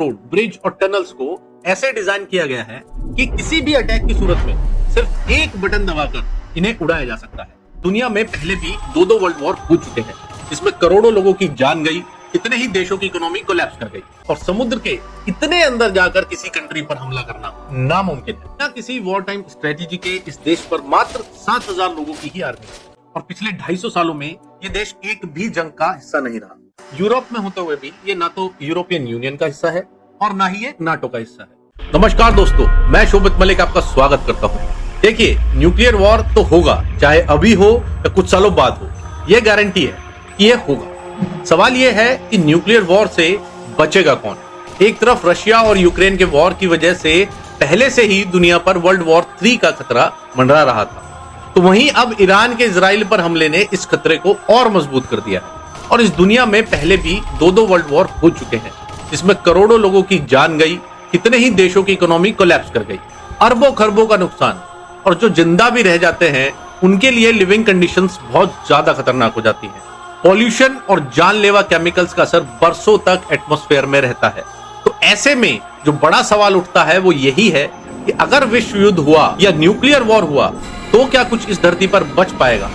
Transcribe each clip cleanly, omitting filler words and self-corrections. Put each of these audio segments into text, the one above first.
Road, bridge और tunnels को ऐसे डिजाइन किया गया है कि किसी भी अटैक की सूरत में सिर्फ एक बटन दबाकर इन्हें उड़ाया जा सकता है। दुनिया में पहले भी दो वर्ल्ड वॉर हो चुके हैं, इसमें करोड़ों लोगों की जान गई, कितने ही देशों की इकोनॉमी कोलैप्स कर गई और समुद्र के इतने अंदर जाकर किसी कंट्री पर हमला करना नामुमकिन है। ना किसी वॉर टाइम स्ट्रेटेजी के इस देश पर मात्र 7,000 लोगों की ही आर्मी है और पिछले 250 सालों में ये देश एक भी जंग का हिस्सा नहीं रहा। यूरोप में होते हुए भी ये ना तो यूरोपियन यूनियन का हिस्सा है और ना ही ये नाटो का हिस्सा है। नमस्कार दोस्तों, मैं शोभित मलिक आपका स्वागत करता हूँ। देखिए, न्यूक्लियर वॉर तो होगा, चाहे अभी हो या कुछ सालों बाद हो, ये गारंटी है कि ये होगा। सवाल ये है कि न्यूक्लियर वॉर से बचेगा कौन। एक तरफ रशिया और यूक्रेन के वॉर की वजह से पहले से ही दुनिया पर वर्ल्ड वॉर 3 का खतरा मंडरा रहा था, तो वहीं अब ईरान के इजराइल पर हमले ने इस खतरे को और मजबूत कर दिया है। और इस दुनिया में पहले भी दो वर्ल्ड वॉर हो चुके हैं, जिसमें करोड़ों लोगों की जान गई, कितने ही देशों की इकोनॉमी कोलैप्स कर गई, अरबों खरबों का नुकसान, और जो जिंदा भी रह जाते हैं उनके लिए लिविंग कंडीशंस बहुत ज्यादा खतरनाक हो जाती हैं। पॉल्यूशन और जानलेवा केमिकल्स का असर बरसों तक एटमॉस्फेयर में रहता है। तो ऐसे में जो बड़ा सवाल उठता है वो यही है कि अगर विश्व युद्ध हुआ या न्यूक्लियर वॉर हुआ तो क्या कुछ इस धरती पर बच पाएगा?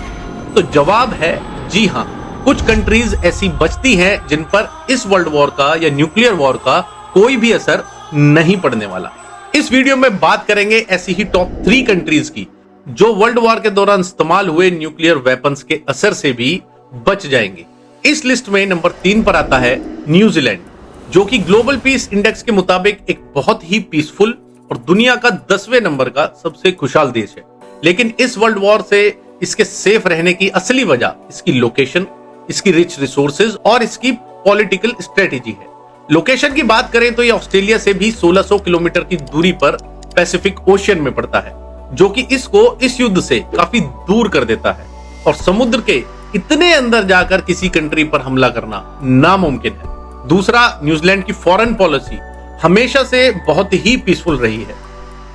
तो जवाब है जी हाँ, कुछ कंट्रीज ऐसी बचती हैं जिन पर इस वर्ल्ड वॉर का या न्यूक्लियर वॉर का कोई भी असर नहीं पड़ने वाला। इस वीडियो में बात करेंगे ऐसी ही टॉप 3 कंट्रीज की जो वर्ल्ड वॉर के दौरान इस्तेमाल हुए न्यूक्लियर वेपन्स के असर से भी बच जाएंगे। इस लिस्ट में नंबर 3 पर आता है न्यूजीलैंड, जो कि ग्लोबल पीस इंडेक्स के मुताबिक एक बहुत ही पीसफुल और दुनिया का 10वें नंबर का सबसे खुशहाल देश है। लेकिन इस वर्ल्ड वॉर से इसके सेफ रहने की असली वजह इसकी लोकेशन, इसकी रिच रिसोर्सेज और इसकी पॉलिटिकल स्ट्रेटेजी है। लोकेशन की बात करें तो ये ऑस्ट्रेलिया से भी 1600 किलोमीटर की दूरी पर पैसिफिक ओशियन में पड़ता है, जो कि इसको इस युद्ध से काफी दूर कर देता है और समुद्र के इतने अंदर जाकर किसी कंट्री पर हमला करना नामुमकिन है। दूसरा, न्यूजीलैंड की फॉरेन पॉलिसी हमेशा से बहुत ही पीसफुल रही है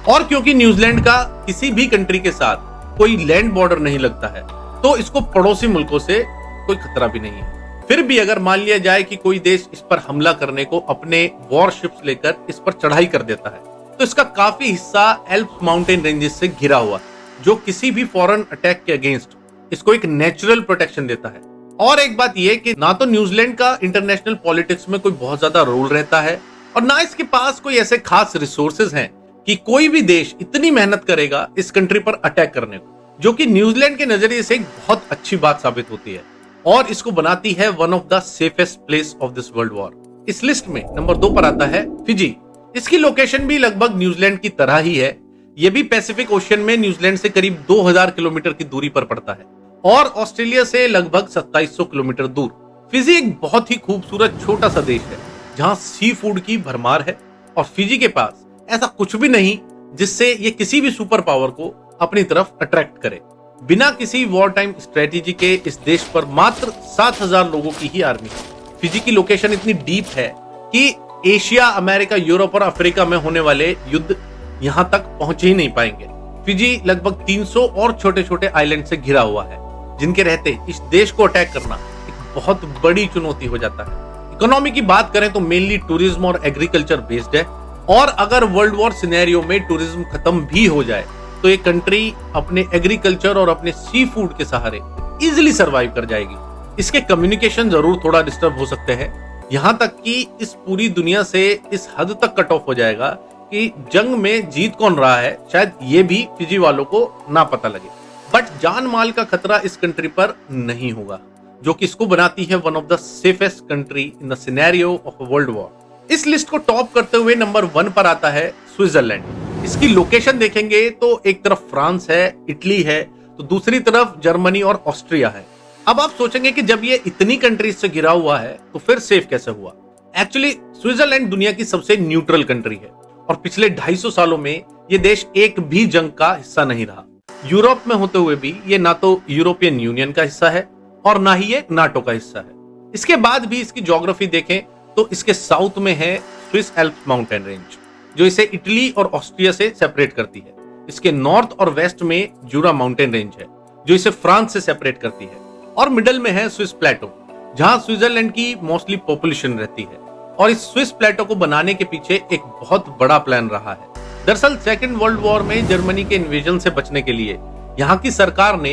और क्योंकि न्यूजीलैंड का किसी भी कंट्री के साथ कोई लैंड बॉर्डर नहीं लगता है, तो इसको पड़ोसी मुल्कों से कोई खतरा भी नहीं है। फिर भी अगर मान लिया जाए कि कोई देश इस पर हमला करने को अपने वॉरशिप्स लेकर इस पर चढ़ाई कर देता है, तो इसका काफी हिस्सा एल्प्स माउंटेन रेंजेस से घिरा हुआ है, जो किसी भी फॉरेन अटैक के अगेंस्ट इसको एक नेचुरल प्रोटेक्शन देता है। और एक बात यह कि ना तो न्यूजीलैंड का इंटरनेशनल पॉलिटिक्स में कोई बहुत ज्यादा रोल रहता है और ना इसके पास कोई ऐसे खास रिसोर्सेज हैं कि कोई भी देश इतनी मेहनत करेगा इस कंट्री पर अटैक करने को, जो कि न्यूजीलैंड के नजरिए से एक बहुत अच्छी बात साबित होती है और इसको बनाती है one of the safest place of this world war. इस लिस्ट में नंबर 2 पर आता है फिजी। इसकी लोकेशन भी लगभग न्यूजीलैंड की तरह ही है। यह भी पैसिफिक ओशियन में न्यूजीलैंड से करीब 2000 किलोमीटर की दूरी पर पड़ता है और ऑस्ट्रेलिया से लगभग 2700 किलोमीटर दूर। फिजी एक बहुत ही खूबसूरत छोटा सा देश है जहां सी फूड की भरमार है और फिजी के पास ऐसा कुछ भी नहीं जिससे ये किसी भी सुपर पावर को अपनी तरफ अट्रैक्ट करे। बिना किसी वॉर टाइम स्ट्रेटेजी के इस देश पर मात्र 7,000 लोगों की ही आर्मी है। फिजी की लोकेशन इतनी डीप है कि एशिया, अमेरिका, यूरोप और अफ्रीका में होने वाले युद्ध यहां तक पहुंच ही नहीं पाएंगे। फिजी लगभग 300 और छोटे छोटे आइलैंड से घिरा हुआ है, जिनके रहते इस देश को अटैक करना एक बहुत बड़ी चुनौती हो जाता है। इकोनॉमी की बात करें तो मेनली टूरिज्म और एग्रीकल्चर बेस्ड है और अगर वर्ल्ड वॉर सिनेरियो में टूरिज्म खत्म भी हो जाए तो ये कंट्री अपने एग्रीकल्चर और अपने सी फूड के सहारे इजिली सरवाइव कर जाएगी। इसके कम्युनिकेशन जरूर थोड़ा डिस्टर्ब हो सकते हैं, यहाँ तक कि इस पूरी दुनिया से इस हद तक कट ऑफ हो जाएगा कि जंग में जीत कौन रहा है शायद ये भी फिजी वालों को ना पता लगे। बट जान माल का खतरा इस कंट्री पर नहीं होगा, जो कि इसको बनाती है one of the safest country in the scenario of world war. इस लिस्ट को टॉप करते हुए नंबर 1 पर आता है स्विट्जरलैंड। इसकी लोकेशन देखेंगे तो एक तरफ फ्रांस है, इटली है, तो दूसरी तरफ जर्मनी और ऑस्ट्रिया है। अब आप सोचेंगे कि जब ये इतनी कंट्रीज से घिरा हुआ है तो फिर सेफ कैसे हुआ? एक्चुअली स्विट्जरलैंड दुनिया की सबसे न्यूट्रल कंट्री है और पिछले 250 सालों में ये देश एक भी जंग का हिस्सा नहीं रहा। यूरोप में होते हुए भी ये ना तो यूरोपियन यूनियन का हिस्सा है और ना ही ये नाटो का हिस्सा है। इसके बाद भी इसकी ज्योग्राफी देखें तो इसके साउथ में है स्विस एल्प्स माउंटेन रेंज, जो इसे इटली और ऑस्ट्रिया से सेपरेट करती है। इसके नॉर्थ और वेस्ट में जूरा माउंटेन रेंज है, जो इसे फ्रांस से सेपरेट करती है और मिडल में है स्विस प्लेटो, जहां स्विट्जरलैंड की मोस्टली पॉपुलेशन रहती है और इस स्विस प्लेटो को बनाने के पीछे एक बहुत बड़ा प्लान रहा है। दरअसल सेकेंड वर्ल्ड वॉर में जर्मनी के इन्वेजन से बचने के लिए यहाँ की सरकार ने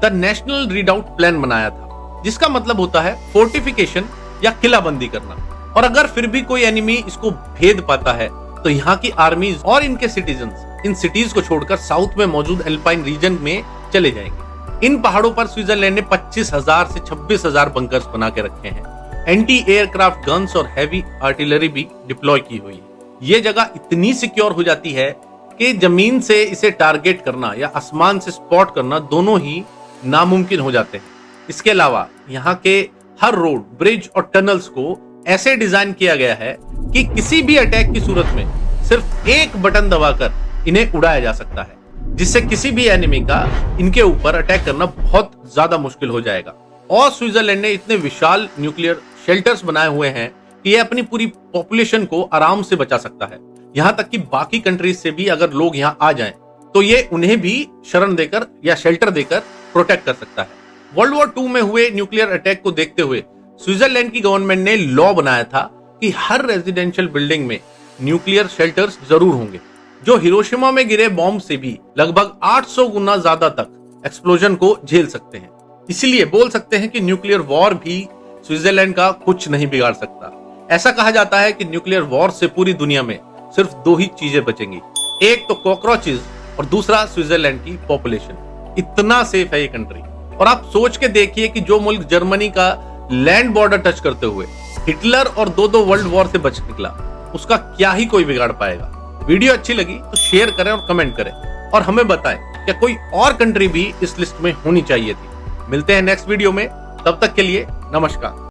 द नेशनल रीडाउट प्लान बनाया था, जिसका मतलब होता है फोर्टिफिकेशन या किलाबंदी करना। और अगर फिर भी कोई एनिमी इसको भेद पाता है तो यहाँ की आर्मीज और इनके सिटीजन्स इन सिटीज को छोड़कर साउथ में मौजूद एल्पाइन रीजन में चले जाएंगे। इन पहाड़ों पर स्विट्जरलैंड ने 25,000 से 26,000 बंकर्स बना के रखे हैं। एंटी एयरक्राफ्ट गन्स और हैवी आर्टिलरी भी डिप्लॉय की हुई है। ये जगह इतनी सिक्योर हो जाती है कि जमीन से इसे टारगेट करना या आसमान से स्पॉट करना दोनों ही नामुमकिन हो जाते हैं। इसके अलावा यहाँ के हर रोड, ब्रिज और टनल्स को ऐसे डिजाइन किया गया है कि किसी भी अटैक की सूरत में सिर्फ एक बटन दबाकर इन्हें उड़ाया जा सकता है, जिससे किसी भी एनिमी का इनके ऊपर अटैक करना बहुत ज्यादा मुश्किल हो जाएगा। और स्विट्जरलैंड ने इतने विशाल न्यूक्लियर शेल्टर्स बनाए हुए हैं कि ये अपनी पूरी पॉपुलेशन को आराम से बचा सकता है। यहाँ तक कि बाकी कंट्रीज से भी अगर लोग यहाँ आ जाएं तो ये उन्हें भी शरण देकर या शेल्टर देकर प्रोटेक्ट कर सकता है। वर्ल्ड वॉर 2 में हुए न्यूक्लियर अटैक को देखते हुए स्विट्जरलैंड की गवर्नमेंट ने लॉ बनाया था कि हर रेजिडेंशियल बिल्डिंग में न्यूक्लियर शेल्टर्स जरूर होंगे, जो हिरोशिमा में गिरे बॉम्ब से भी लगभग 800 गुना ज्यादा तक एक्सप्लोजन को झेल सकते हैं। इसलिए बोल सकते हैं कि न्यूक्लियर वॉर भी स्विट्जरलैंड का कुछ नहीं बिगाड़ सकता। ऐसा कहा जाता है कि न्यूक्लियर वॉर से पूरी दुनिया में सिर्फ 2 ही चीजें बचेंगी, एक तो कॉकरोचेस और दूसरा स्विट्जरलैंड की पॉपुलेशन। इतना सेफ है ये कंट्री। और आप सोच के देखिए कि जो मुल्क जर्मनी का लैंड बॉर्डर टच करते हुए हिटलर और 2 वर्ल्ड वॉर से बच निकला, उसका क्या ही कोई बिगाड़ पाएगा। वीडियो अच्छी लगी तो शेयर करें और कमेंट करें और हमें बताएं क्या कोई और कंट्री भी इस लिस्ट में होनी चाहिए थी। मिलते हैं नेक्स्ट वीडियो में, तब तक के लिए नमस्कार।